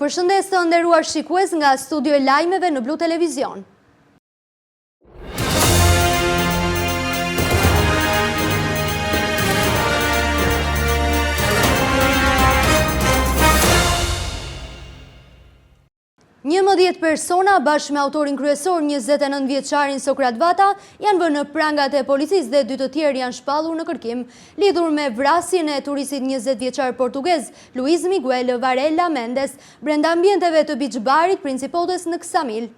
përshëndes të nderuar shikues nga studio e lajmeve në Blu Televizion. Një 11 persona bashkë me autorin kryesor 29 vjeçarin Sokrat Vata janë vënë në prangat e policisë dhe 2 të tjerë janë shpallur në kërkim lidhur me vrasjen e turistit 20 vjeçar portugez Luis Miguel Varela Mendes brenda ambienteve të Beach Barit Principotes në Ksamil.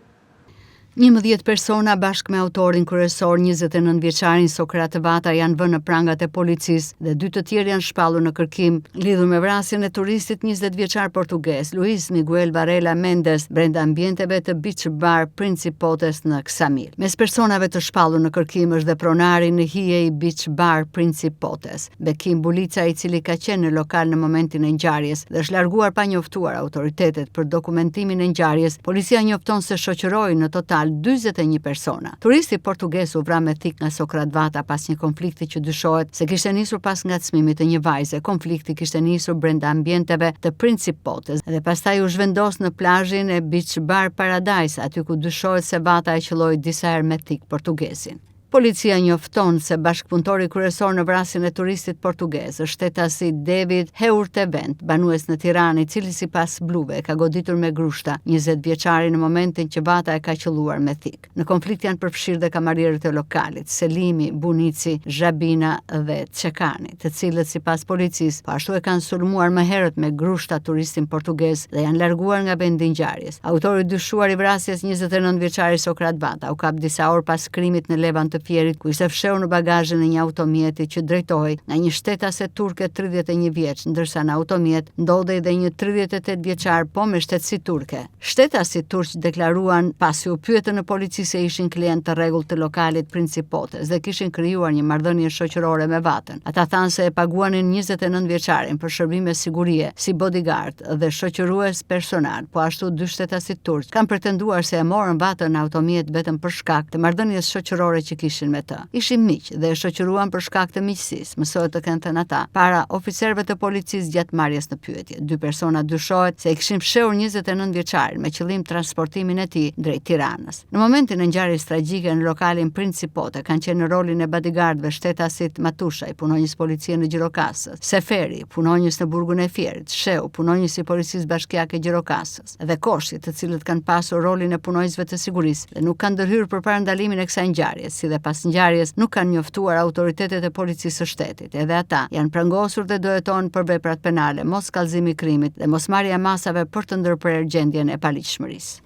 11 persona bashkë me autorin kryesor 29 vjeçarin Sokrat Vata janë vënë në prangat e policisë dhe 2 të tjerë janë shpallur në kërkim lidhur me vrasjen e turistit 20 vjeçar portugez Luis Miguel Varela Mendes brenda ambienteve të Beach Bar Principotes në Ksamil. Mes personave të shpallur në kërkim është dhe pronari në hije i Beach Bar Principotes, Bekim Bulica, i cili ka qenë në lokal në momentin e ngjarjes dhe është larguar pa njoftuar autoritetet për dokumentimin e ngjarjes. Policia njofton se shoqëroi në total 41 persona. Turisti portugez u vra me thik nga Sokrat Vata pas një konflikti që dyshohet se kishte nisur pas ngacmimit të një vajze. Konflikti kishte nisur brenda ambienteve të Principotes dhe pastaj u zhvendos në plazhin e Beach Bar Paradise, aty ku dyshohet se Vata e qelloi disa herë me thik portugezin. Policia njofton se bashkëpunëtori kryesor në vrasjen e turistit portugez është shtetasi David Heurtevent, banues në Tiranë, i cili sipas Bluve ka goditur me grushta 20 vjeçarin në momentin që Vata e ka qelluar me thik. Në konflikt janë përfshirë dhe kamarierët e lokalit, Selimi, Bunici, Zhabina dhe Çekani, të cilët sipas policisë po ashtu e kanë sulmuar më herët me grushta turistin portugez dhe janë larguar nga vendi i ngjarjes. Autori dyshuar i vrasjes 29 vjeçari Sokrat Vata u kap disa orë pas krimit në Levan të Fierit, ku ishte fshehur në bagazhin e një automjeti që drejtohej nga një shtetase turke 31 vjeç, ndërsa në automjet ndodhej dhe një 38 vjeçar po me shtetësi turke. Shtetasit turq deklaruan pasi u pyetën në polici se ishin klient të rregullt të lokalit Principotes dhe kishin krijuar një marrëdhënie shoqërore me Vatën. Ata thanë se e paguanin 29 vjeçarin për shërbime sigurie si bodyguard dhe shoqërues personal, po ashtu 2 shtetasit turq kanë pretenduar se e morën Vatën në automjet vetëm për shkak të marrëdhënies shoqërore që kishin me të. Ishin miq dhe e shoqëruan për shkak të miqësisë, mësohet të kenë thënë ata para oficerëve të policisë gjatë marrjes në pyetje. 2 persona dyshohet se e kishin fshehur 29 vjeçarin me qëllim transportimin e tij drejt Tiranës. Në momentin e ngjarjes tragjike në lokalin Principote kanë qenë në rolin e bodyguardëve shtetasit Matushaj, punonjës policie në Gjirokastës, Seferi, punonjës në Burgun e Fierit, Sheu, punonjës i policisë bashkiake Gjirokastës, dhe Koshi, të cilët kanë pasur rolin e punonjësve të sigurisë dhe nuk kanë ndërhyrë përpara ndalimin e kësaj ngjarje, si dhe pas ngjarjes nuk kanë njoftuar autoritetet e policisë së shtetit. Edhe ata janë prangosur dhe do jetohen për veprat penale, mos kallëzimi i krimit dhe mosmarrja e masave për të ndërprerë gjendjen e paligjshmërisë.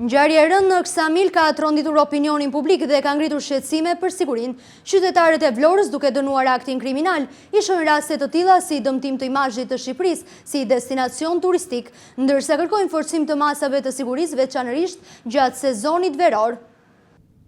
Ngjarja e rëndë në Ksamil ka tronditur opinionin publik dhe ka ngritur shqetësime për sigurinë. Qytetarët e Vlorës, duke dënuar aktin kriminal, i shohin raste të tilla si dëmtim të imazhit të Shqipërisë si destinacion turistik, ndërsa kërkojnë forcim të masave të sigurisë veçanërisht gjatë sezonit veror.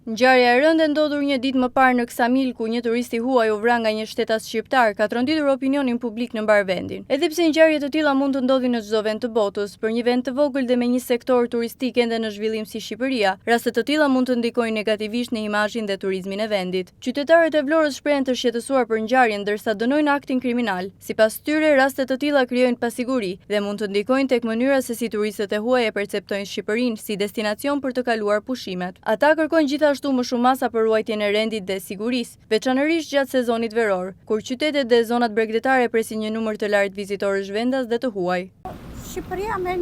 Ngjarja e rëndë ndodhur një ditë më parë në Ksamil, ku një turist i huaj u vra nga një shtetas shqiptar, ka tronditur opinionin publik në mbar vendin. Edhe pse ngjarje të tilla mund të ndodhin në çdo vend të botës, për një vend të vogël dhe me një sektor turistik ende në zhvillim si Shqipëria, raste të tilla mund të ndikojnë negativisht në imazhin dhe turizmin e vendit. Qytetarët e Vlorës shprehen të shqetësuar për ngjarjen, ndërsa dënojnë aktin kriminal. Sipas tyre, raste të tilla krijojnë pasiguri dhe mund të ndikojnë tek mënyra se si turistët e huaj e perceptojnë Shqipërinë si destinacion për të kaluar pushimet. Ata kërkojnë gjithashtu më shumë masa për ruajtjen e rendit dhe sigurisë, veçanërisht gjatë sezonit veror, kur qytetet dhe zonat bregdetare presin një numër të lartë vizitorësh vendas dhe të huaj. Shqipëria me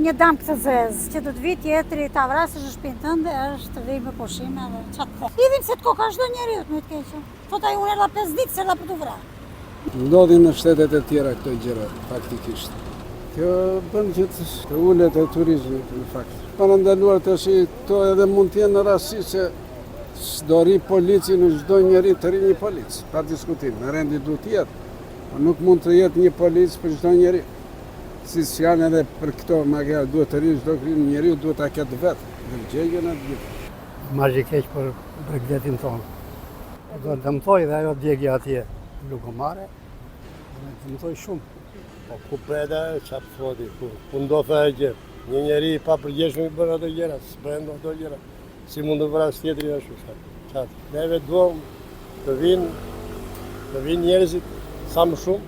një dam këtë zezë, që do të vi tjetri ta vrasësh në shtëpinë tënde, është vej me pushime dhe çfarë të. Idhim se të koka çdo njeriu më të keqë. Thot ai unë erdha 5 ditë se erdha për të vrarë. Ndodhin në shtetet e tjera këto gjëra, faktikisht. Kjo bën që të ulet e turizmit në fakt. Para ndaluar të shi, to edhe mund t'jenë në rasti se s'do ri polici në çdo njeri të ri një polic, pa diskutim, në rendi duhet jetë, po nuk mund të jetë një polic për çdo njeri. Si janë edhe për këto, magari duhet të ri çdo njeri, duhet ta ketë vetë, në gjegjen e gjithë. Marrë keq për bregdetin tonë. Do të dëmtoj dhe ajo djegja atje, lugomare, do të dëmtoj shumë. Po ku preda çfarë thodi, ku ndodha e gjë. Një njeri i papërgjeshëm i bën ato gjëra, s'bën ato gjëra. Si mund të vras tjetrin ashtu çfarë. Neve duam të vinë njerëzit sa më shumë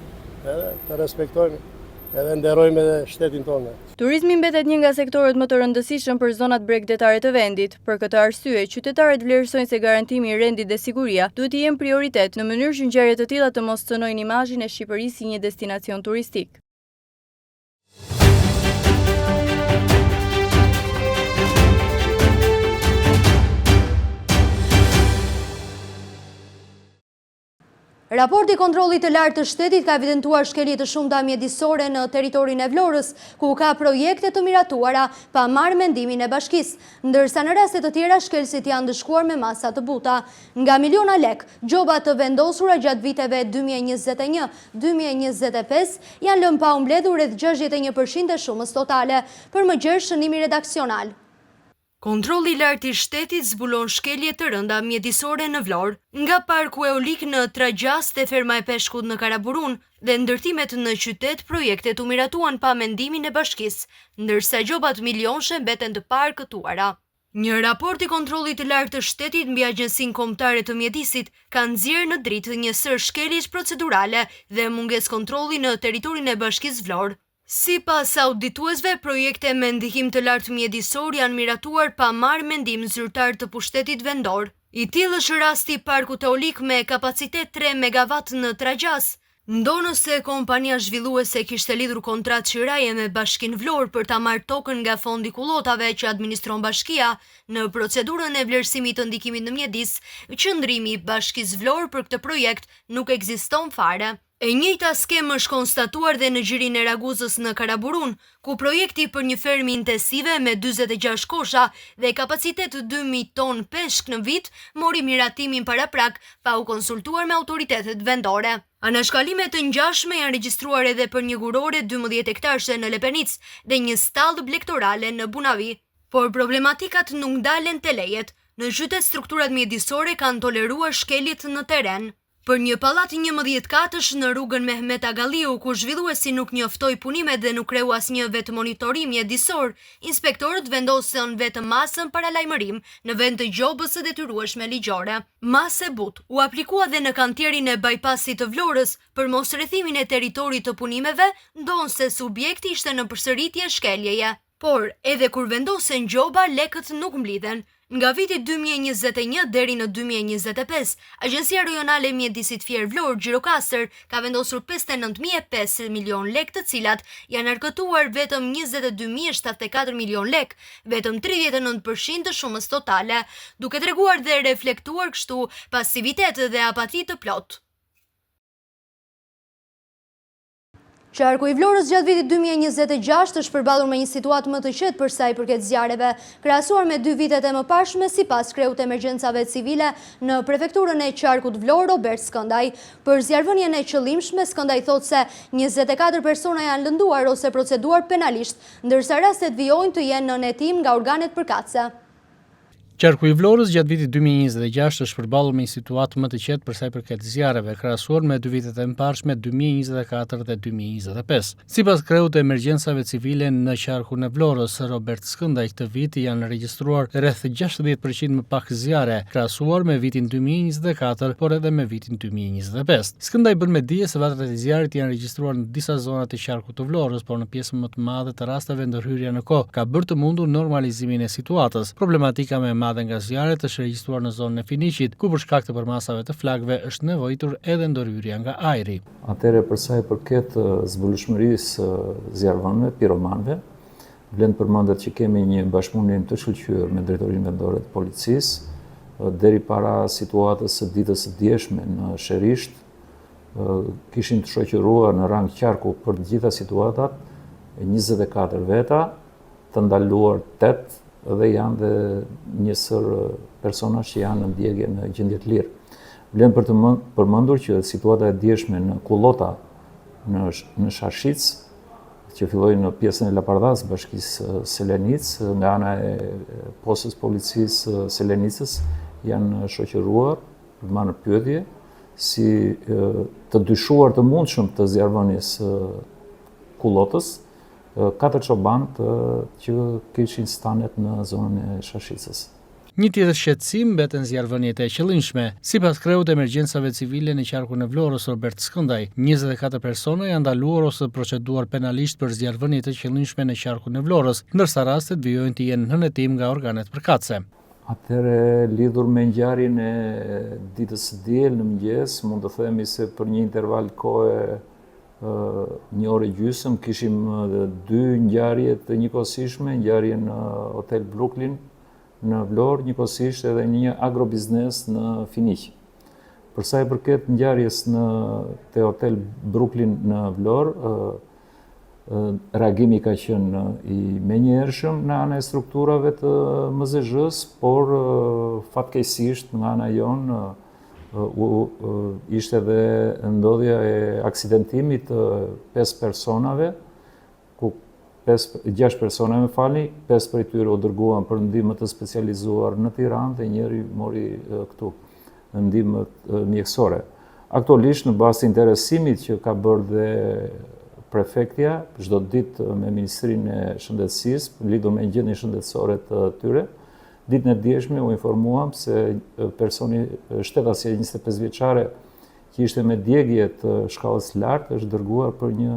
edhe të respektojmë edhe nderojmë edhe shtetin tonë. Turizmi mbetet një nga sektorët më të rëndësishëm për zonat bregdetare të vendit. Për këtë arsye, qytetarët vlerësojnë se garantimi i rendit dhe siguria duhet të jenë prioritet në mënyrë që ngjarje të tilla të mos cënojnë imazhin e Shqipërisë si një destinacion turistik. Raporti kontrollit të lartë të shtetit ka evidentuar shkelje të shumta mjedisore në territorin e Vlorës, ku ka projekte të miratuara pa marrë mendimin e bashkisë, ndërsa në raste të tjera shkelësit janë dëshkuar me masa të buta. Nga miliona lek, gjoba të vendosura gjatë viteve 2021-2025 janë lënë pa mbledhur rreth 61% e shumës totale. Për më gjerë, shënimi redaksional. Kontrolli i lartë i shtetit zbulon shkelje të rënda mjedisore në Vlorë, nga parku eolik në Tragjas te ferma e peshkut në Karaburun dhe ndërtimet në qytet projektet u miratuan pa mendimin e bashkisë, ndërsa gjobat milionshë mbeten të parkëtuara. Një raport i kontrollit të lartë të shtetit mbi Agjencinë Kombëtare të Mjedisit ka nxjerrë në dritë një sër shkeljesh procedurale dhe mungesë kontrolli në territorin e bashkisë Vlorë. Sipas audituesve, projekte me ndihim të lartë mjedisor janë miratuar pa marrë mendim zyrtar të pushtetit vendor. I tillë është rasti parkut eolik me kapacitet 3 MW në Tragjas. Ndonës se kompania zhvilluese kishte lidhur kontratë qiraje me Bashkinë Vlorë për ta marrë tokën nga fondi kullotave që administron bashkia, në procedurën e vlerësimit të ndikimit në mjedis, qëndrimi i Bashkisë Vlorë për këtë projekt nuk ekziston fare. E njëjta skemë është konstatuar dhe në gjirin e Raguzës në Karaburun, ku projekti për një fermë intensive me 46 kosha dhe kapacitet 2000 ton peshk në vit mori miratimin paraprak pa u konsultuar me autoritetet vendore. Anashkallimet të ngjashme janë regjistruar edhe për një gurore 12 hektarëshe në Lepenic dhe një stallë blektorale në Bunavi. Por problematikat nuk ndalen te lejet. Në qytet strukturat mjedisore kanë toleruar shkeljet në teren. Për një pallat 11 katësh në rrugën Mehmet Agalliu, ku zhvilluesi nuk njoftoi punimet dhe nuk kreu asnjë vetë monitorim mjedisor, inspektorët vendosën vetëm masën para lajmërim në vend të gjobës së detyrueshme ligjore. Masë e butë u aplikua dhe në kantierin e bypassit të Vlorës për mosrrethimin e territorit të punimeve, ndonse subjekti ishte në përsëritje shkeljeje. Por, edhe kur vendosen gjoba, lekët nuk mblidhen. Nga viti 2021 deri në 2025, Agjencia Rajonale e Mjedisit Fier Vlorë Gjirokastër ka vendosur 59.500 milion lek, të cilat janë arkëtuar vetëm 22.074 milion lek, vetëm 39% të shumës totale, duke treguar dhe reflektuar kështu pasivitet dhe apati të plot. Qarku i Vlorës gjatë vitit 2026 është përballur me një situatë më të qetë për sa i përket zjarreve, krahasuar me 2 vitet e mëparshme sipas kreut të emergjencave civile në prefekturën e Qarkut Vlorë Robert Skëndaj. Për zjarrvënien e qëllimshme, Skëndaj thotë se 24 persona janë lënduar ose proceduar penalisht, ndërsa rastet vijojnë të jenë në hetim nga organet përkatëse. Qarku i Vlorës gjatë vitit 2026 është përballur me një situatë më të qetë për sa i përket zjarreve, krahasuar me 2 vitet e mëparshme 2024 dhe 2025. Sipas kreut të emergjencave civile në qarkun e Vlorës Robert Skëndaj, këtë vit janë regjistruar rreth 60% më pak zjarre, krahasuar me vitin 2024, por edhe me vitin 2025. Skëndaj bën me dije se vatrat e zjarrit janë regjistruar në disa zona të qarkut të Vlorës, por në pjesën më të madhe të rasteve ndërhyrja në kohë ka bërë të mundur normalizimin e situatës. Problematika më madhe nga zjarret është regjistruar në zonën e Finiqit, ku për shkak të përmasave të flagëve është nevojitur edhe ndërhyrja nga ajri. Atëherë për sa i përket zbulueshmërisë zjarrvënëve, piromanëve, vlen përmendet që kemi një bashkëpunim të shkëlqyer me drejtorinë vendore të policisë deri para situatës së ditës së djeshme në Sherisht. Kishin të shoqëruar në rang qarku për të gjitha situatat 24 veta, të ndaluar 8 dhe janë dhe një sër persona që janë në ndjegje në gjendje të lirë. Vlen për të përmendur që situata e djeshme në Kullota në Sharshic, që filloi në pjesën e Lapardhas, bashkisë Selenic, nga ana e postës policisë Selenicës, janë shoqëruar për marrë pyetje si të dyshuar të mundshëm të zjarrvënies Kullotës, 4 çoban që kishin stanet në zonën e Shashicës. Një tjetër shqetësim mbeten zjarrvëniet e qëllimshme. Sipas kreut të emergjencave civile në qarkun e Vlorës Robert Skëndaj, 24 persona janë ndaluar ose proceduar penalisht për zjarrvëniet e qëllimshme në qarkun e Vlorës, ndërsa rastet vijojnë të jenë në hetim nga organet përkatëse. Atëre lidhur me ngjarjen e ditës së diel në mëngjes, mund të themi se për një interval kohe 1 orë e gjysmë kishim 2 ngjarje të njëkohësishme, ngjarje në Hotel Brooklyn në Vlorë, njëkohësisht edhe një agrobiznes në Finiq. Për sa i përket ngjarjes te Hotel Brooklyn në Vlorë, reagimi ka qenë i menjëhershëm në ana e strukturave të MZZ-s, por fatkeqësisht nga ana jonë ishte edhe ndodhja e aksidentimit të 5 personave, ku 6 persona 5 prej tyre u dërguan për ndihmë të specializuar në Tiranë dhe njëri mori këtu ndihmë mjekësore. Aktualisht në bazë të interesimit që ka bërë dhe prefektja çdo ditë me Ministrinë e Shëndetësisë lidhur me gjendjen shëndetësore të tyre, ditën e djeshme u informuam se personi shtetasi 25 vjeçare që ishte me djegje të shkallës lartë është dërguar për një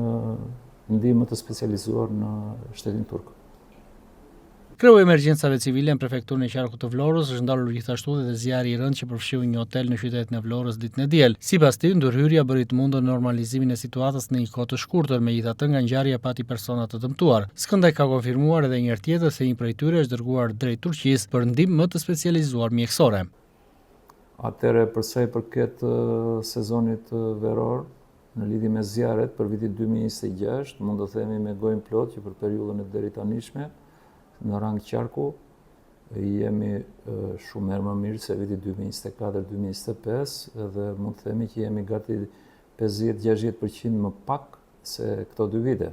ndihmë të specializuar në shtetin turk. Kreu i emergjencave civile në prefekturën e qarkut të Vlorës është ndalur gjithashtu dhe zjarri i rënd që përfshiu një hotel në qytetin e Vlorës ditën e diel. Sipas tij, ndërhyrja bëri të mundur normalizimin e situatës në një kohë të shkurtër, megjithatë nga ngjarja pati persona të dëmtuar. Skëndaj ka konfirmuar edhe një herë tjetër se një prej tyre është dërguar drejt Turqisë për ndihmë më të specializuar mjekësore. Atëherë për sa i përket sezonit veror, në lidhje me zjarret për vitin 2026, mund të themi me gojën plot që për periudhën e deri tanishme në rang qarku jemi shumë herë më mirë se viti 2024-2025 dhe mund të themi që jemi gati 50-60% më pak se këto 2 vite.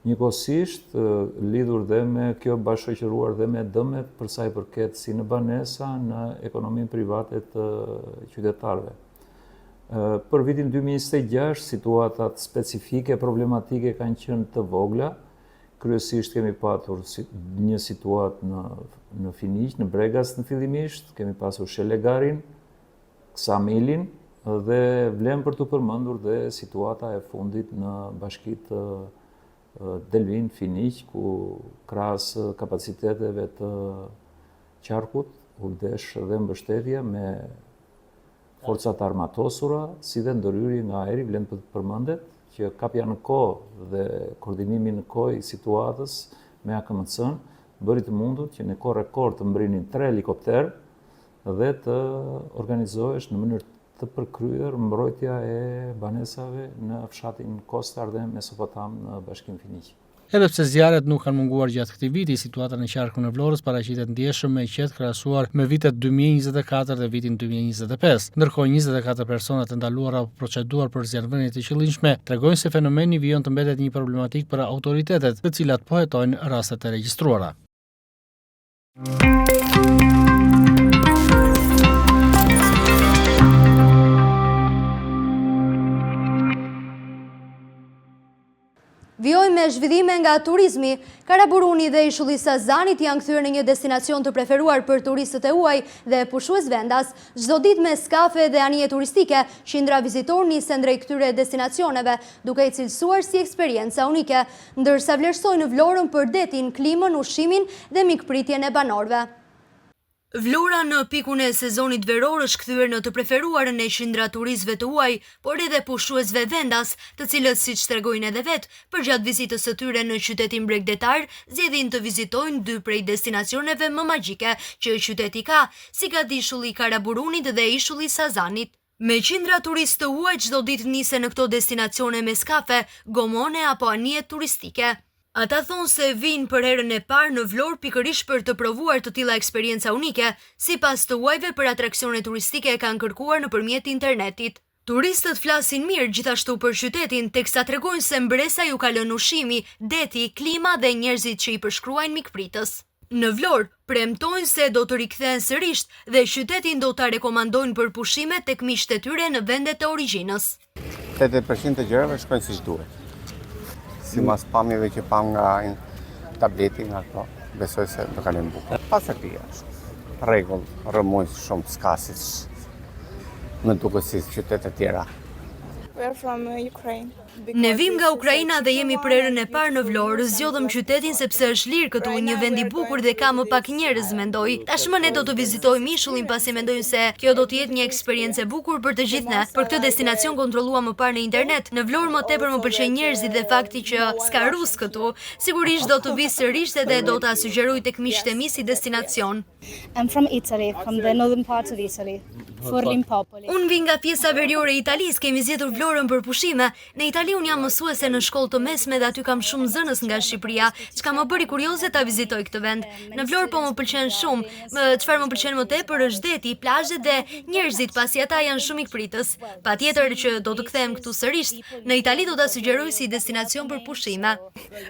Njëkohësisht lidhur dhe me kjo bashkëqëruar dhe me dëmet për sa i përket si në banesa në ekonominë private të qytetarëve. Për vitin 2026 situatat specifike problematike kanë qenë të vogla. Kryesisht kemi patur një situatë në Finiq, në Bregas në fillimisht, kemi pasur Shelegarin, Ksamilin dhe vlen për të përmendur dhe situata e fundit në bashkitë Delvin, Finiq, ku krahas kapaciteteve të qarkut u ndesh dhe mbështetje me forcat armatosura, si dhe ndërhyrje nga ajri, vlen për të përmendet që kapja në kohë dhe koordinimi në kohë i situatës me AKMC-n bëri të mundur që në kohë rekord të mbrinin 3 helikopter dhe të organizohesh në mënyrë të përkryer mbrojtja e banesave në fshatin Kostar dhe Mesopotam në Bashkimin Finiq. Edhe pse zjarret nuk kanë munguar gjatë këtij viti, situata në qarkun e Vlorës paraqitet ndjeshëm me qetë krahasuar me vitet 2024 dhe vitin 2025. Ndërkohë 24 persona të ndaluara apo proceduar për zjarrvënie të qëllimshme tregojnë se fenomeni vijon të mbetet një problematik për autoritetet, të cilat po hetojnë rastet e regjistruara. Vijojmë me zhvillime nga turizmi. Karaburuni dhe Ishulli Sazanit janë kthyer në një destinacion të preferuar për turistët e huaj dhe pushues vendas. Çdo ditë me skafe dhe anije turistike, qindra vizitorë nisen drejt këtyre destinacioneve, duke i cilësuar si eksperjenca unike, ndërsa vlerësojnë Vlorën për detin, klimën, ushqimin dhe mikpritjen e banorëve. Vlora në pikun e sezonit veror është kthyer në të preferuarën e qindra turistëve të huaj, por edhe pushuesve vendas, të cilët siç tregojnë edhe vetë, përgjatë vizitës së tyre në qytetin bregdetar, zgjedhin të vizitojnë 2 prej destinacioneve më magjike që qyteti ka, si gati Ishulli i Karaburunit dhe Ishulli i Sazanit. Me qindra turistë të huaj çdo ditë nisen në këto destinacione me skafe, gomone apo anije turistike. Ata thonë se vinë për herën e parë në Vlorë pikërisht për të provuar të tilla eksperjenca unike, sipas të huajve për atraksione turistike e kanë kërkuar nëpërmjet internetit. Turistët flasin mirë gjithashtu për qytetin, teksa tregojnë se mbresa ju ka lënë ushqimi, deti, klima dhe njerëzit që i përshkruajnë mikpritës. Në Vlorë premtojnë se do të rikthehen sërish dhe qytetin do ta rekomandojnë për pushime tek miqtë e tyre në vendet e origjinës. 80% të gjërave shkojnë siç duhet. Si mas pamjeve që pam nga tableti nga këto, besoj se do kalojnë bukur. Pasaktia është. rregull, rrëmuj shumë s'ka siç më duket si qytete tjera. We're from Ukraine. Ne vim nga Ukraina dhe jemi për herën e parë në Vlorë. Zgjodhëm qytetin sepse është lirë këtu, një vend i bukur dhe ka më pak njerëz, mendoj. Tashmë ne do të vizitojmë ishullin pasi mendojmë se kjo do të jetë një eksperiencë e bukur për të gjithë ne. Për këtë destinacion kontrollua më parë në internet. Në Vlorë më tepër më pëlqejnë njerëzit dhe fakti që s'ka rus këtu. Sigurisht do të vi sërish dhe do ta sugjeroj tek miqtë e mi si destinacion. I'm from Italy, from the northern part of Italy, Forlimpopoli. Unë vi nga pjesa veriore e Italisë, kemi zgjedhur Vlorën për pushime. Në Itali unë jam mësuese në shkollë të mesme dhe aty kam shumë zënës nga Shqipëria, çka më bëri kurioze ta vizitoj këtë vend. Në Vlorë po më pëlqen shumë. Çfarë më pëlqen më tepër është deti, plazhet dhe njerëzit, pasi ata janë shumë ikpritës. Patjetër që do të kthehem këtu sërish. Në Itali do ta sugjeroj si destinacion për pushime.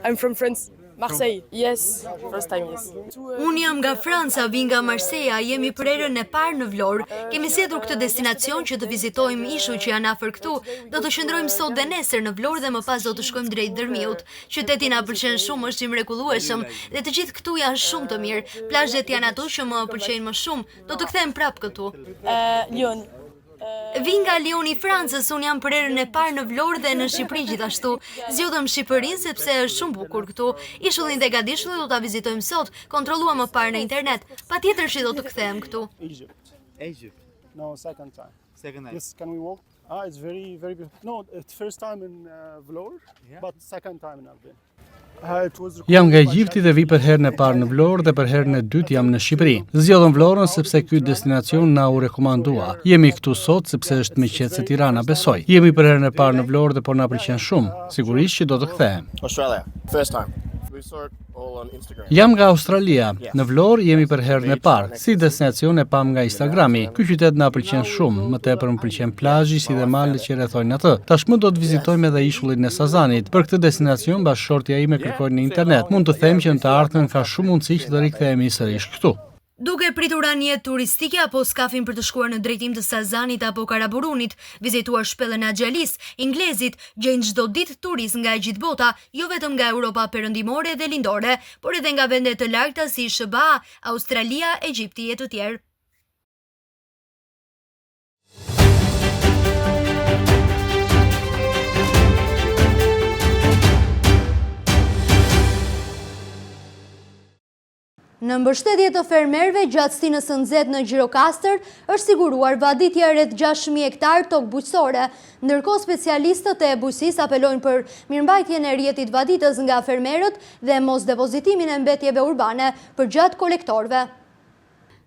I'm from France. Marseille, yes, first time, yes. Unë jam nga Franca, vi nga Marseja, jemi për herën e parë në Vlorë. Kemi zgjedhur këtë destinacion që të vizitojmë ishuj që janë afër këtu. Do të qëndrojmë sot dhe nesër në Vlorë dhe më pas do të shkojmë drejt Dërmiut. Qyteti na pëlqen shumë, është i mrekullueshëm dhe të gjithë këtu janë shumë të mirë. Plazhet janë ato që më pëlqejnë më shumë. Do të kthehem prapë këtu. Lyon. Vi nga Lioni, Francës, unë jam për herën e parë në Vlorë dhe në Shqipëri gjithashtu. Zgjodhëm Shqipërinë sepse është shumë bukur këtu. Ishullin dhe Gadishullin do ta vizitojmë sot, kontrolluam më parë në internet. Patjetër që do të kthehem këtu. Egypt. No, second time. Second time. Yes, can we walk? It's very, very beautiful. No, it's first time in Vlorë, but second time in Albania. Jam nga Egjipti dhe vi për herën e parë në Vlorë dhe për herën e dytë jam në Shqipëri. Zgjodhëm Vlorën sepse ky destinacion na u rekomandua. Jemi këtu sot sepse është më qetë se Tirana, besoj. Jemi për herën e parë në Vlorë dhe po na pëlqen shumë. Sigurisht që do të kthehem. Australia, first time. We saw it all on Instagram. Jam nga Australia. Në Vlorë jemi për herën e parë. Si destinacion e pam nga Instagrami. Ky qytet na pëlqen shumë, më tepër më pëlqen plazhi si dhe malet që rrethojnë atë. Tashmë do të vizitojmë edhe ishullin e Sazanit. Për këtë destinacion bashkëshortja ime kërkoi në internet. Mund të them që në të ardhmen ka shumë mundësi që të rikthehemi sërish këtu. Duke pritur anije turistike apo skafin për të shkuar në drejtim të Sazanit apo Karaburunit, vizituar shpellën e Axhalis, Inglezit, gjejnë çdo ditë turist nga e gjithë bota, jo vetëm nga Europa perëndimore dhe lindore, por edhe nga vende të largëta si SBA, Australia, Egjipti e të tjerë. Në mbështetje të fermerëve gjatë stinës së nxehtë në Gjirokastër është siguruar vaditja rreth 6.000 hektar tokë bujqësore, ndërkohë specialistët e bujqësisë apelojnë për mirëmbajtjen e rrjetit vaditës nga fermerët dhe mos depozitimin e mbetjeve urbane përgjatë kolektorëve.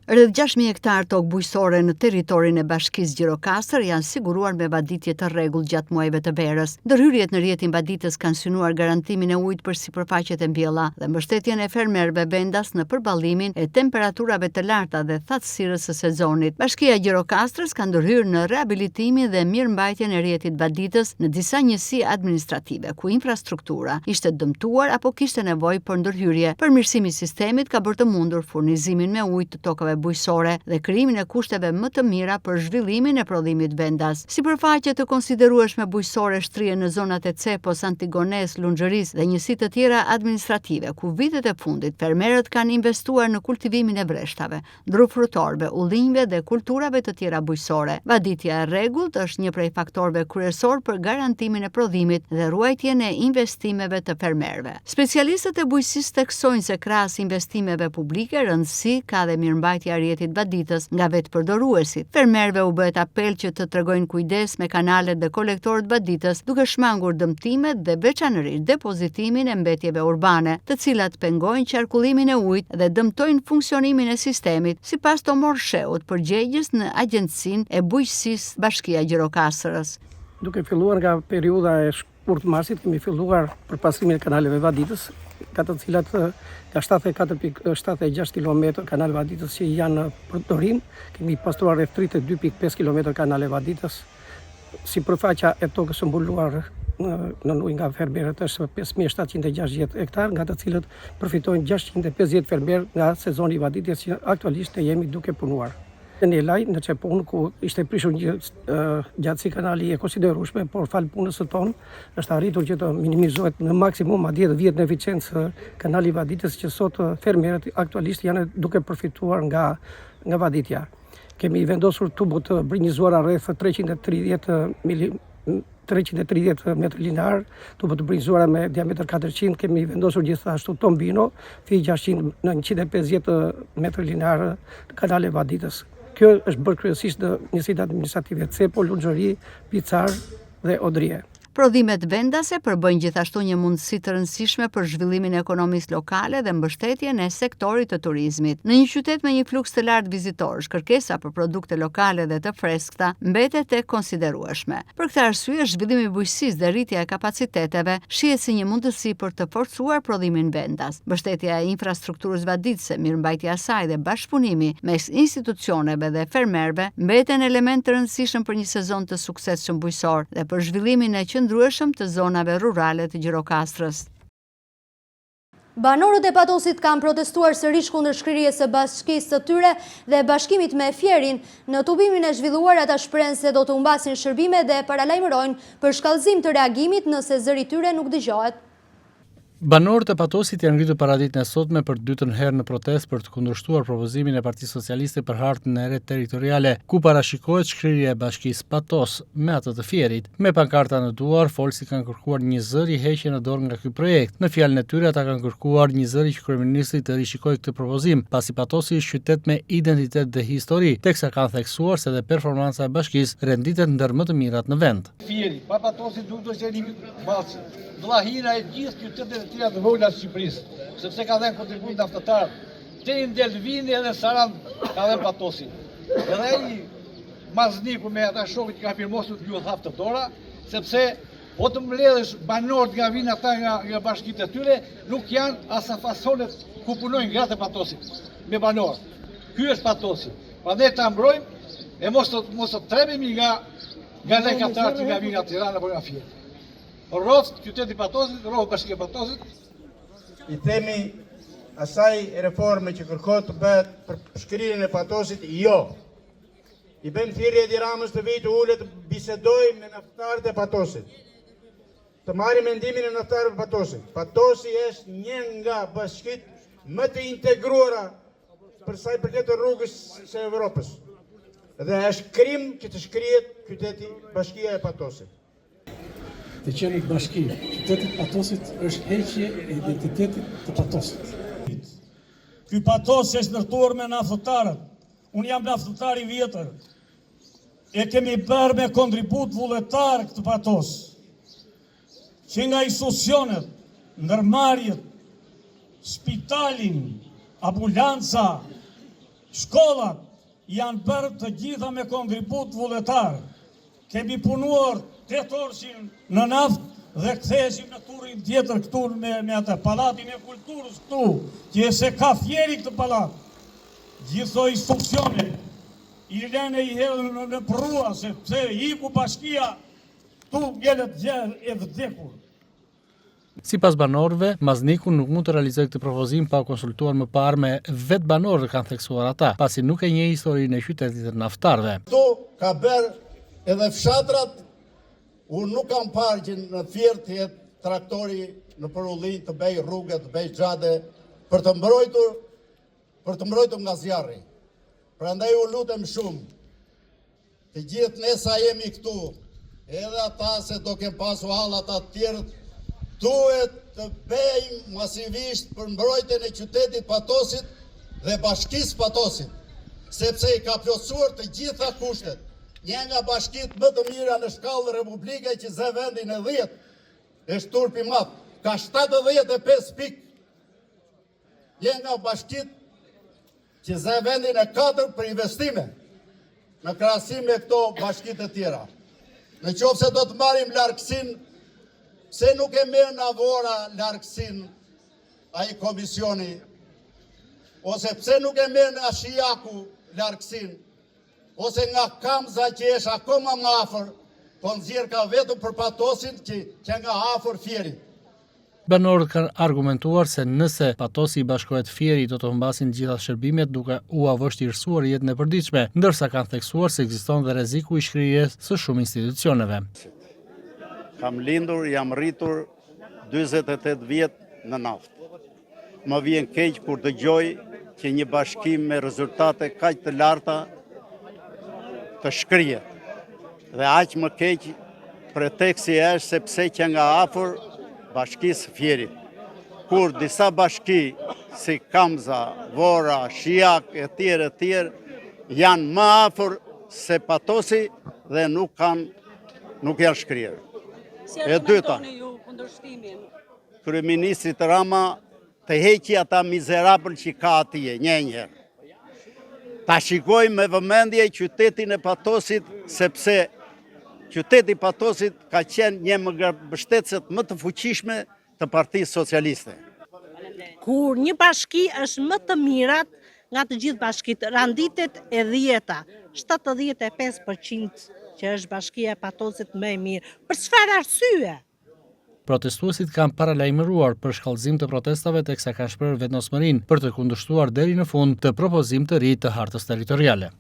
Rreth 6.000 hektar tokë bujqësore në territorin e bashkisë Gjirokastër janë siguruar me vaditje të rregullt gjatë muajve të verës. Ndërhyrjet në rrjetin vaditës kanë synuar garantimin e ujit për sipërfaqet e mbjella dhe mbështetjen e fermerëve vendas në përballimin e temperaturave të larta dhe thatësirës së sezonit. Bashkia e Gjirokastrës ka ndërhyrë në rehabilitimin dhe mirëmbajtjen e rrjetit vaditës në disa njësi administrative ku infrastruktura ishte dëmtuar apo kishte nevojë për ndërhyrje. Përmirësimi i sistemit ka bërë të mundur furnizimin me ujë të tokave bujqësore dhe krijimin e kushteve më të mira për zhvillimin e prodhimit vendas. Sipërfaqe të konsiderueshme bujqësore shtrihen në zonat e Cepos, Antigones, Lunxhëris dhe njësi të tjera administrative, ku vitet e fundit fermerët kanë investuar në kultivimin e vreshtave, drufrutorëve, ullinjve dhe kulturave të tjera bujqësore. Vaditja e rregullt është një prej faktorëve kryesor për garantimin e prodhimit dhe ruajtjen e investimeve të fermerëve. Specialistët e bujqësisë theksojnë se krahas investimeve publike, rëndësi ka dhe mirëmbajtja e rrjetit vaditës nga vetë përdoruesit. Fermerëve u bëhet apel që të tregojnë kujdes me kanalet dhe kolektorët vaditës, duke shmangur dëmtimet dhe veçanërisht depozitimin e mbetjeve urbane, të cilat pengojnë qarkullimin e ujit dhe dëmtojnë funksionimin e sistemit, sipas Tomor Sheut, përgjegjës në Agjencinë e Bujqësisë Bashkia e Gjirokastrës. Duke filluar nga periudha e shkurtmarsit, kemi filluar përpastrimin e kanaleve vaditës, ka të cilat ka 74.76 km kanale vaditës që janë në përdorim, kemi pastruar rreth 32.5 km kanale vaditës. Sipërfaqja e tokës së mbuluar në ujë nga fermerët është 5.760 hektar, nga të cilët përfitojnë 650 fermerë nga sezoni i vaditjes që aktualisht jemi duke punuar. Në një laj në Çepun ku ishte prishur një gjatësi kanali e konsiderueshme, por fal punës së tonë është arritur që të minimizohet në maksimum madje 10 në eficiencë kanali Vaditës, që sot fermerët aktualisht janë duke përfituar nga vaditja. Kemi vendosur tubo të brinjizuara rreth 330 metër linar, tubo të brinjizuara me diametër 400, kemi vendosur gjithashtu tombino, fi 600 në 150 metër linar kanale Vaditës. Kjo është bërë kryesisht në njësitë administrative Cepo, Lunxhëri, Picar dhe Odrie. Prodhimet vendase përbëjnë gjithashtu një mundësi të rëndësishme për zhvillimin e ekonomisë lokale dhe mbështetjen e sektorit të turizmit. Në një qytet me një fluks të lartë vizitorësh, kërkesa për produkte lokale dhe të freskëta mbetet e konsiderueshme. Për këtë arsye, zhvillimi i bujqësisë dhe rritja e kapaciteteve shihet si një mundësi për të forcuar prodhimin vendas. Mbështetja e infrastrukturës vaditëse, mirëmbajtja e saj dhe bashkëpunimi mes institucioneve dhe fermerëve mbeten element të rëndësishëm për një sezon të suksesshëm bujqësor dhe për zhvillimin e qëndrueshëm të zonave rurale të Gjirokastrës. Banorët e Patosit kanë protestuar sërish kundër shkrirjes së bashkisë së tyre dhe bashkimit me Fierin. Në tubimin e zhvilluar ata shprehen se do të humbasin shërbime dhe paralajmërojnë për shkallëzim të reagimit nëse zëri i tyre nuk dëgjohet. Banorët e Patosit janë ngritur paraditën e sotme për dytën herë në protestë për të kundërshtuar propozimin e Partisë Socialiste për hartën e re territoriale, ku parashikohet shkrirja e bashkisë Patos me atë të Fierit. Me pankarta në duar, folësit kanë kërkuar një zëri heqje në dorë nga ky projekt. Në fjalën e tyre, ata kanë kërkuar një zëri që kryeministri të rishikojë këtë propozim, pasi Patosi është qytet me identitet dhe histori, teksa kanë theksuar se dhe performanca e bashkisë renditet ndër më të mirat në vend. Fieri, pa Patosi duhet të jeni vllahira e gjithë qytetet e tjera të vogla të Shqipërisë, sepse ka dhënë kontribut naftëtar. Deri në Delvini edhe Sarand ka dhënë Patosi. Edhe ai Mazniku me ata shokët që ka firmosur të luhet naftëtora, sepse po të mbledhësh banorët nga vinë ata nga bashkitë e tyre, nuk janë as fasonet ku punojnë gratë e Patosit me banorët. Ky është Patosi. Prandaj ta mbrojmë e mos të trembemi nga lekatarët që nga vinë nga Tirana apo nga Fieri. Rrofë qyteti Patosit, rrofë bashkia Patosit. I themi asaj reforme që kërkohet të bëhet për shkrirjen e Patosit, jo. I bëjmë thirrje Edi Ramës të vijë të ulet të bisedojë me naftarët e Patosit. Të marrim mendimin e naftarëve të Patosit. Patosi është një nga bashkitë më të integruara për sa i përket rrugës së Evropës. Dhe është krim që të shkrihet qyteti bashkia e Patosit. Të qenit bashki, qytetit Patosit është heqje e identitetit të Patosit. Ky Patos është ndërtuar me naftëtarët. Unë jam naftëtar i vjetër. E kemi bërë me kontribut vullnetar këtë Patos. Që nga institucionet, ndërmarrjet, spitalin, ambulanca, shkollat janë bërë të gjitha me kontribut vullnetar. Kemi punuar 8 orë në naftë dhe ktheheshim në turin tjetër këtu me atë Pallatin e Kulturës këtu, që se ka Fieri këtë pallat. Gjitho institucione i lënë i hedhën në prua, sepse iku bashkia tu gjelet e vdekur. Sipas banorëve, Mazniku nuk mund të realizojë këtë propozim pa konsultuar më parë me vetë banorët, kanë theksuar ata, pasi nuk e njeh historinë e qytetit të naftarëve. Ktu ka bërë edhe fshatrat. Unë nuk kam parë që në Fier të jetë traktori në përullin të bëj rrugë, të bëj xhade, për të mbrojtur nga zjarri. Prandaj u lutem shumë, të gjithë ne sa jemi këtu, edhe ata se do kem pasu hallat të tjerë, duhet të bëjmë masivisht për mbrojtjen e qytetit Patosit dhe bashkisë Patosit, sepse i ka plotësuar të gjitha kushtet. Një nga bashkitë më të mira në shkallë republike që zë vendin e 10, është Turpi Madh, ka 75 pikë. Një nga bashkitë që zë vendin e 4 për investime, në krahasim me këto bashkitë e tjera. Në qoftë se do të marrim largësinë, pse nuk e merr nga Vora largësinë ai komisioni, ose pse nuk e merr nga Shijaku largësinë, ose nga Kamza që është akoma më afër, po nxjerr ka vetëm për Patosin që nga afër Fierit. Banorët kanë argumentuar se nëse patosi i bashkohet Fieri do të humbasin gjitha shërbimet duke u vështirësuar jetën e përditshme, ndërsa kanë theksuar se ekziston dhe rreziku i shkrirjes së shumë institucioneve. Kam lindur, jam rritur 48 vjet në naftë. Më vjen keq kur dëgjoj që një bashkim me rezultate kaq të larta të shkrihet. Dhe aq më keq preteksti është sepse që nga afër bashkisë Fierit, kur disa bashki si Kamza, Vora, Shijak e tjerë janë më afër se patosi dhe nuk janë shkrirë. E dyta, kryeministrit Rama të heqi ata mizerabël që ka atje, njëherë. Ta shikoj me vëmendje qytetin e Patosit, sepse qyteti Patosit ka qenë një nga mbështetësit më të fuqishme të Partisë Socialiste. Kur një bashki është më të mirat nga të gjithë bashkitë, randitet e 10-ta, 75% që është bashkia e Patosit më e mirë. Për çfarë arsye? Protestuesit kanë paralajmëruar për shkallëzim të protestave teksa kanë shprehur vetëdijshmërinë për të kundërshtuar deri në fund të propozim të ri të hartës territoriale.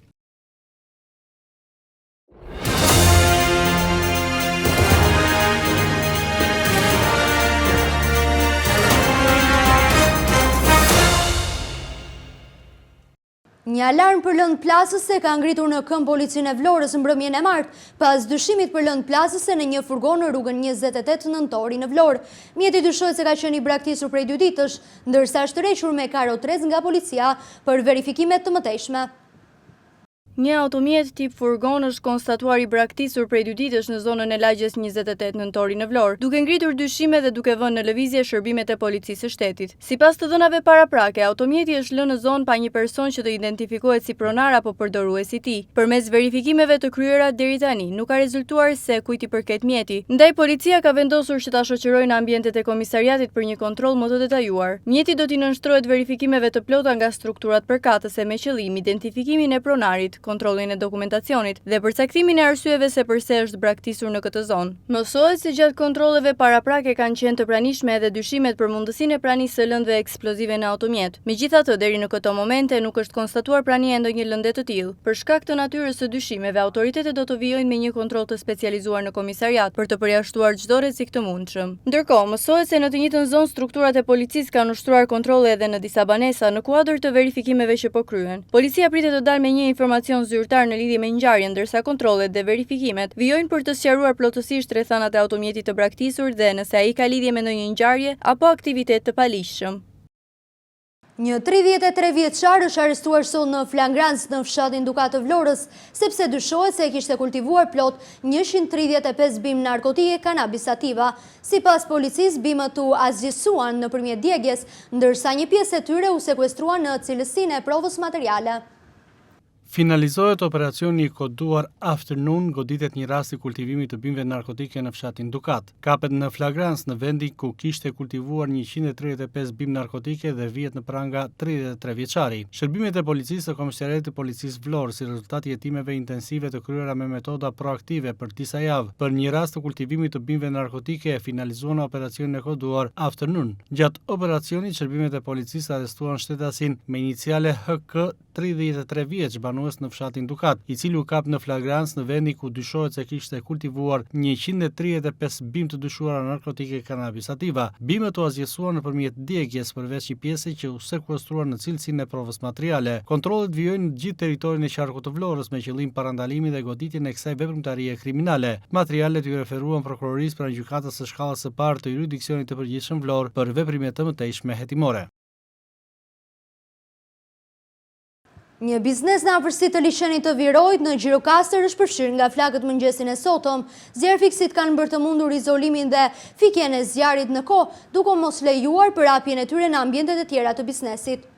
Një alarm për lëndë plasëse ka ngritur në këmbë policinë e Vlorës në mbrëmjen e martë, pas dyshimit për lëndë plasëse në një furgon në rrugën 28 nëntori në Vlorë. Mjeti dyshohet se ka qenë i braktisur prej 2 ditësh, ndërsa është tërhequr me karo 3 nga policia për verifikimet të mëtejshme. Një automjet tip furgon është konstatuar i braktisur prej 2 ditësh në zonën e lagjes 28 nëntori në Vlorë, duke ngritur dyshime dhe duke vënë në lëvizje shërbimet e policisë së shtetit. Sipas të dhënave paraprake, automjeti është lënë në zonë pa një person që të identifikohet si pronar apo përdorues i tij. Përmes verifikimeve të kryera deri tani, nuk ka rezultuar se kujt i përket mjeti. Ndaj policia ka vendosur që ta shoqërojë në ambientet e komisariatit për një kontroll më të detajuar. Mjeti do t'i nënshtrohet verifikimeve të plota nga strukturat përkatëse me qëllim identifikimin e pronarit, kontrollin e dokumentacionit dhe përcaktimin e arsyeve se përse është braktisur në këtë zonë. Mësohet se gjatë kontrolleve paraprake kanë qenë të pranishme edhe dyshimet për mundësinë e pranisë së lëndëve eksplozive në automjet. Megjithatë, deri në këto momente nuk është konstatuar prania e ndonjë lënde të tillë. Për shkak të natyrës së dyshimeve, autoritetet do të vijojnë me një kontroll të specializuar në komisariat për të përjashtuar çdo rrezik të mundshëm. Ndërkohë, mësohet se në të njëjtën zonë strukturat e policisë kanë ushtruar kontrolle edhe në disa banesa në kuadër të verifikimeve që po kryen. Policia pritet të dalë me një informacion zyrtar në lidhje me ngjarjen, ndërsa kontrollet dhe verifikimet vijojnë për të sqaruar plotësisht rrethanat e automjetit të braktisur dhe nëse ai ka lidhje me ndonjë ngjarje apo aktivitet të paligjshëm. Një 33 vjeçar është arrestuar sot në flagrancë në fshatin Dukat të Vlorës, sepse dyshohet se kishte kultivuar plot 135 bimë narkotike kanabis sativa. Sipas policisë, bimët u azgjësuan nëpërmjet djegjes, ndërsa një pjesë e tyre u sekuestruan në cilësinë e provës materiale. Finalizohet operacioni i koduar Afternoon, goditet një rast i kultivimit të bimëve narkotike në fshatin Dukat. Kapet në flagrancë në vendin ku kishte kultivuar 135 bimë narkotike dhe vihet në pranga 33 vjeçari. Shërbimet e policisë të Komisariatit të Policisë Vlorë, si rezultat i hetimeve intensive të kryera me metoda proaktive për disa javë, për një rast të kultivimit të bimëve narkotike e finalizuan operacionin e koduar Afternoon. Gjatë operacionit, shërbimet e policisë arrestuan shtetasin me iniciale HK 33 vjeç, banues në fshatin Dukat, i cili u kap në flagrancë në vendi ku dyshohet se kishte kultivuar 135 bimë të dyshuara narkotike kanabis sativa. Bimët u azgjësuan nëpërmjet djegjes, përveç një pjese që u sekuestruar në cilësinë e provës materiale. Kontrollet vijojnë në gjithë territorin e qarkut të Vlorës me qëllim parandalimin dhe goditjen e kësaj veprimtarie kriminale. Materialet i referuan prokurorisë pranë gjykatës së shkallës së parë të jurisdiksionit të përgjithshëm Vlorë për veprime të mëtejshme hetimore. Një biznes në afërsi të liçenit të Virojt në Gjirokastër është përfshirë nga flakët mëngjesin e sotëm. Zjarfikësit kanë bërë të mundur izolimin dhe fikjen e zjarit në kohë, duke mos lejuar përhapjen e tyre në ambientet e tjera të biznesit.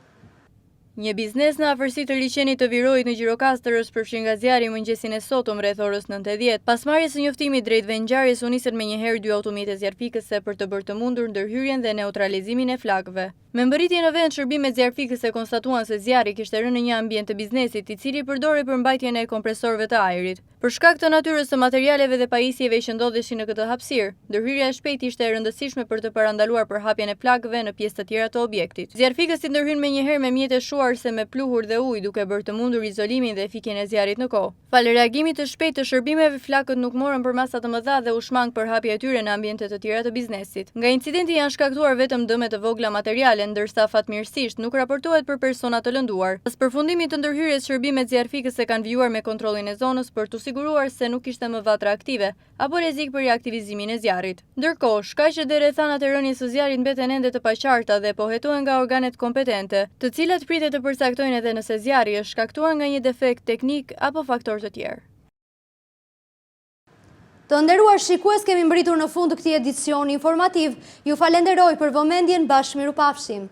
Një biznes në afërsi të liçenit të Virojit në Gjirokastër është përfshirë nga zjarri mëngjesin e sotëm rreth orës 9:10. Pas marrjes së njoftimit drejt vendngjarjes, u nisën menjëherë 2 automjete zjarfikëse për të bërë të mundur ndërhyrjen dhe neutralizimin e flakëve. Me mbërritje në vend, shërbimet zjarfikëse konstatuan se zjarri kishte rënë në një ambient të biznesit, i cili përdori për mbajtjen e kompresorëve të ajrit. Për shkak të natyrës së materialeve dhe pajisjeve që ndodheshin në këtë hapësirë, ndërhyrja e shpejtë ishte e rëndësishme për të parandaluar përhapjen e plagëve në pjesë të tjera të objektit. Zjarfikësit ndërhyn menjëherë me mjete shuar se me pluhur dhe ujë, duke bërë të mundur izolimin dhe efikjen e zjarrit në kohë. Falë reagimit të shpejtë të shërbimeve, flakët nuk morën për masa të mëdha dhe u shmang përhapja e tyre në ambiente të tjera të biznesit. Nga incidenti janë shkaktuar vetëm dëme të vogla materiale, ndërsa fatmirësisht nuk raportohet për persona të lënduar. Pas përfundimit të ndërhyrjes, shërbimet zjarfikëse kanë vijuar me kontrollin e zonës për të siguruar se nuk ishte më vatra aktive apo rrezik për reaktivizimin e zjarrit. Ndërkohë, shkaqet dhe rrethanat e rënies së zjarrit mbeten ende të paqarta dhe po hetohen nga organet kompetente, të cilat pritet të përcaktojnë edhe nëse zjarri është shkaktuar nga një defekt teknik apo faktor të tjerë. Të nderuar shikues, kemi mbërritur në fund të këtij edicioni informativ. Ju falenderoj për vëmendjen, bashkë mirupafshim.